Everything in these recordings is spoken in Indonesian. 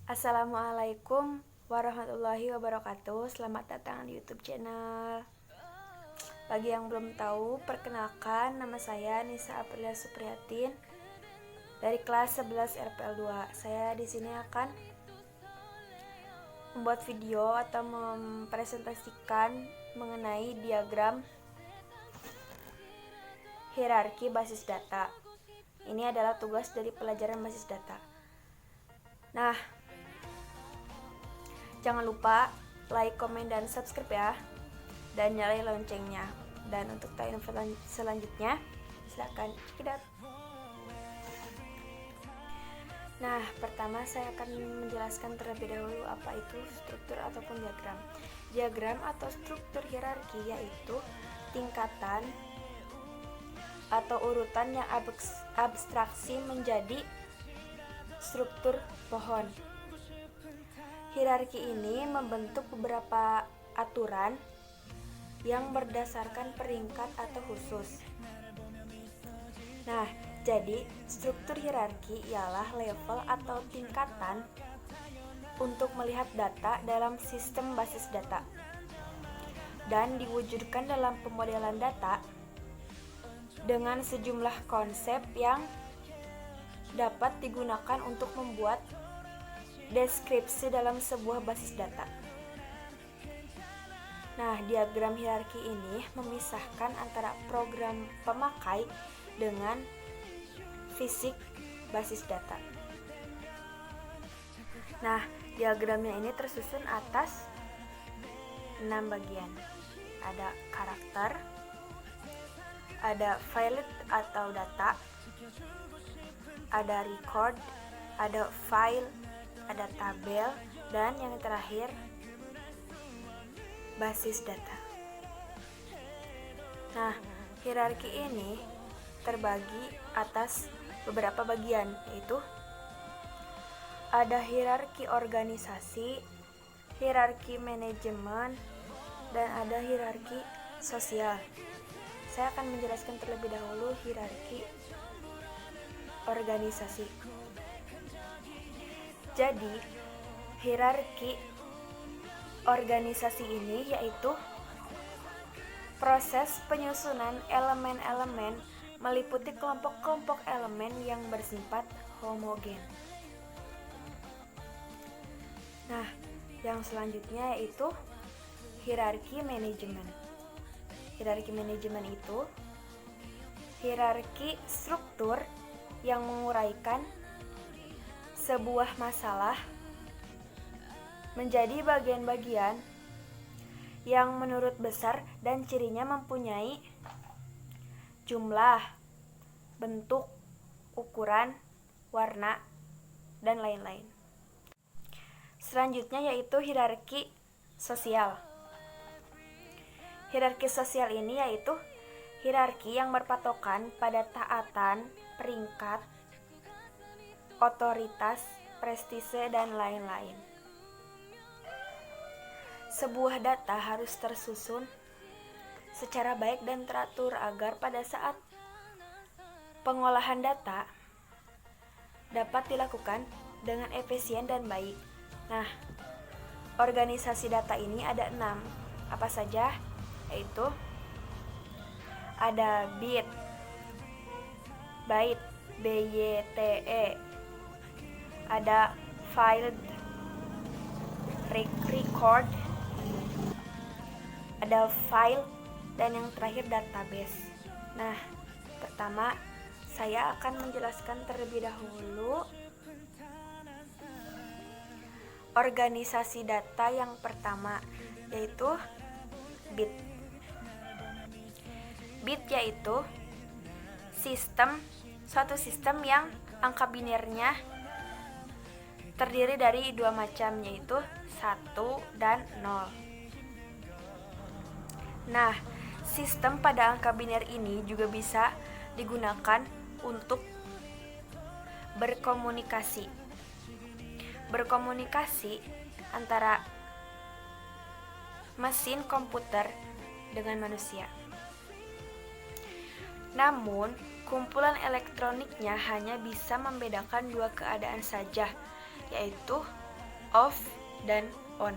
Assalamualaikum warahmatullahi wabarakatuh. Selamat datang di YouTube channel. Bagi yang belum tahu, perkenalkan, nama saya Nisa Aprilia Supriyatin dari kelas 11 RPL 2. Saya di sini akan membuat video atau mempresentasikan mengenai diagram hierarki basis data. Ini adalah tugas dari pelajaran basis data. Nah, jangan lupa like, komen, dan subscribe ya, dan nyalain loncengnya. Dan untuk tahu info selanjutnya, silakan check it out. Nah, pertama saya akan menjelaskan terlebih dahulu apa itu struktur ataupun diagram. Diagram atau struktur hierarki yaitu tingkatan atau urutan yang abstraksi menjadi struktur pohon. Hierarki ini membentuk beberapa aturan yang berdasarkan peringkat atau khusus. Nah, jadi struktur hierarki ialah level atau tingkatan untuk melihat data dalam sistem basis data dan diwujudkan dalam pemodelan data dengan sejumlah konsep yang dapat digunakan untuk membuat deskripsi dalam sebuah basis data. Nah, diagram hierarki ini memisahkan antara program pemakai dengan fisik basis data. Nah, diagramnya ini tersusun atas 6 bagian. Ada karakter, ada field atau data, ada record, ada file, ada tabel, dan yang terakhir basis data. Nah, hierarki ini terbagi atas beberapa bagian, yaitu ada hierarki organisasi, hierarki manajemen, dan ada hierarki sosial. Saya akan menjelaskan terlebih dahulu hierarki organisasi. Jadi, hierarki organisasi ini yaitu proses penyusunan elemen-elemen meliputi kelompok-kelompok elemen yang bersifat homogen. Nah, yang selanjutnya yaitu hierarki manajemen. Hierarki manajemen itu hierarki struktur yang menguraikan sebuah masalah menjadi bagian-bagian yang menurut besar dan cirinya mempunyai jumlah, bentuk, ukuran, warna, dan lain-lain. Selanjutnya yaitu hierarki sosial. Hierarki sosial ini yaitu hierarki yang berpatokan pada taatan, peringkat, otoritas, prestise, dan lain-lain. Sebuah data harus tersusun secara baik dan teratur agar pada saat pengolahan data dapat dilakukan dengan efisien dan baik. Nah, organisasi data ini ada 6. Apa saja? Yaitu ada bit, byte, BYTE, ada file, record, ada file, dan yang terakhir database. Nah, pertama saya akan menjelaskan terlebih dahulu organisasi data yang pertama, yaitu bit. Bit yaitu suatu sistem yang angka binarnya terdiri dari 2 macam, yaitu 1 dan 0. Nah, sistem pada angka biner ini juga bisa digunakan untuk berkomunikasi. Berkomunikasi antara mesin komputer dengan manusia. Namun, kumpulan elektroniknya hanya bisa membedakan 2 keadaan saja, yaitu off, dan on.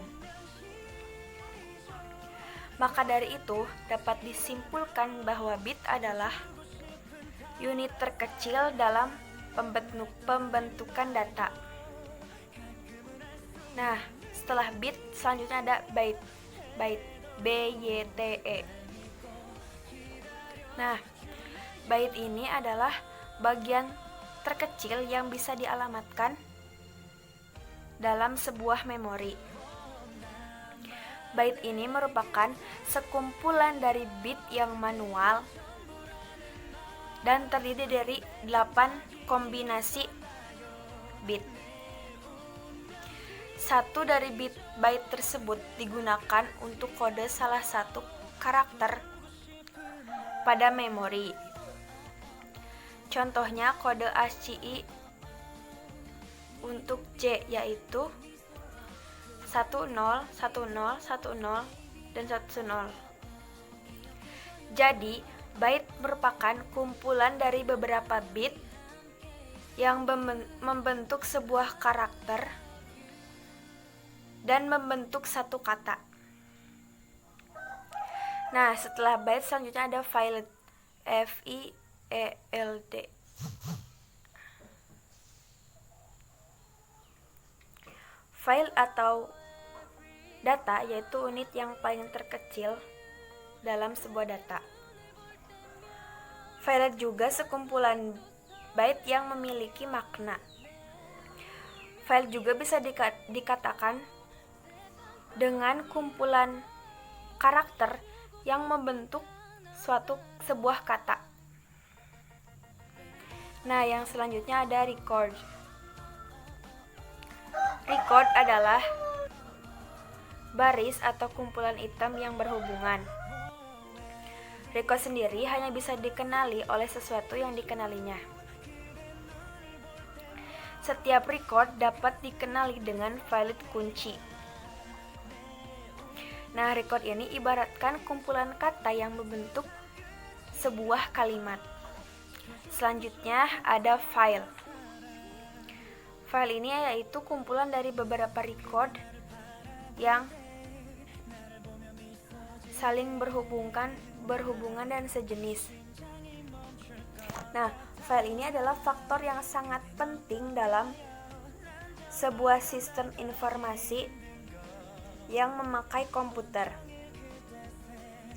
Maka dari itu, dapat disimpulkan bahwa bit adalah unit terkecil dalam pembentukan data. Nah, setelah bit, selanjutnya ada byte, B-Y-T-E. Nah, byte ini adalah bagian terkecil yang bisa dialamatkan dalam sebuah memori. Byte ini merupakan sekumpulan dari bit yang manual dan terdiri dari 8 kombinasi bit. Satu dari byte tersebut digunakan untuk kode salah satu karakter pada memori. Contohnya kode ASCII untuk C yaitu 10, 10, 10, dan 10. Jadi, byte merupakan kumpulan dari beberapa bit yang membentuk sebuah karakter dan membentuk satu kata. Nah, setelah byte selanjutnya ada file, F-I-E-L-D. File atau data yaitu unit yang paling terkecil dalam sebuah data. File juga sekumpulan byte yang memiliki makna. File juga bisa dikatakan dengan kumpulan karakter yang membentuk sebuah kata. Nah, yang selanjutnya ada record. Record adalah baris atau kumpulan item yang berhubungan. Record sendiri hanya bisa dikenali oleh sesuatu yang dikenalinya. Setiap record dapat dikenali dengan valid kunci. Nah, record ini ibaratkan kumpulan kata yang membentuk sebuah kalimat. Selanjutnya ada file. File ini yaitu kumpulan dari beberapa record yang saling berhubungan dan sejenis. Nah, file ini adalah faktor yang sangat penting dalam sebuah sistem informasi yang memakai komputer.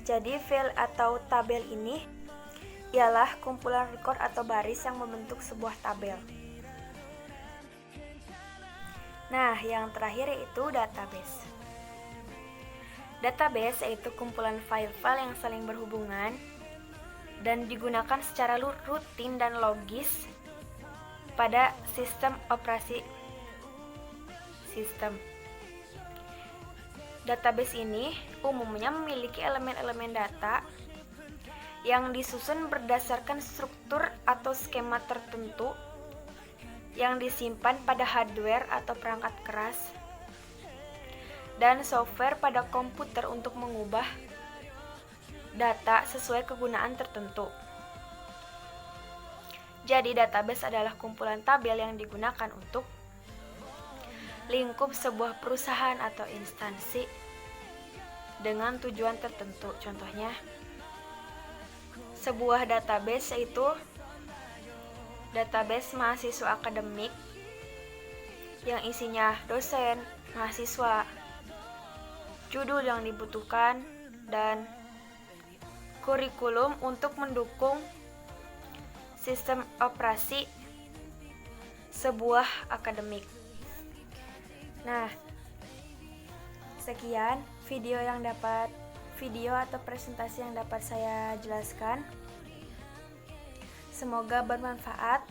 Jadi, file atau tabel ini ialah kumpulan record atau baris yang membentuk sebuah tabel. Nah, yang terakhir yaitu database. Database yaitu kumpulan file-file yang saling berhubungan dan digunakan secara rutin dan logis pada sistem operasi sistem. Database ini umumnya memiliki elemen-elemen data yang disusun berdasarkan struktur atau skema tertentu yang disimpan pada hardware atau perangkat keras dan software pada komputer untuk mengubah data sesuai kegunaan tertentu. Jadi, database adalah kumpulan tabel yang digunakan untuk lingkup sebuah perusahaan atau instansi dengan tujuan tertentu. Contohnya, sebuah database yaitu database mahasiswa akademik yang isinya dosen, mahasiswa, judul yang dibutuhkan, dan kurikulum untuk mendukung sistem operasi sebuah akademik. Nah, sekian video atau presentasi yang dapat saya jelaskan. Semoga bermanfaat.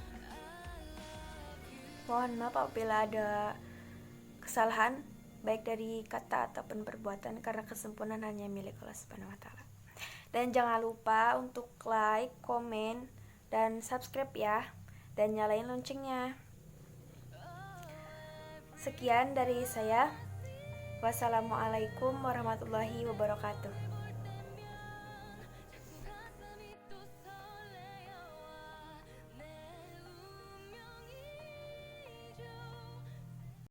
Mohon maaf apabila ada kesalahan baik dari kata ataupun perbuatan, karena kesempurnaan hanya milik Allah Subhanahu wa taala. Dan jangan lupa untuk like, komen, dan subscribe ya, dan nyalain loncengnya. Sekian dari saya. Wassalamualaikum warahmatullahi wabarakatuh.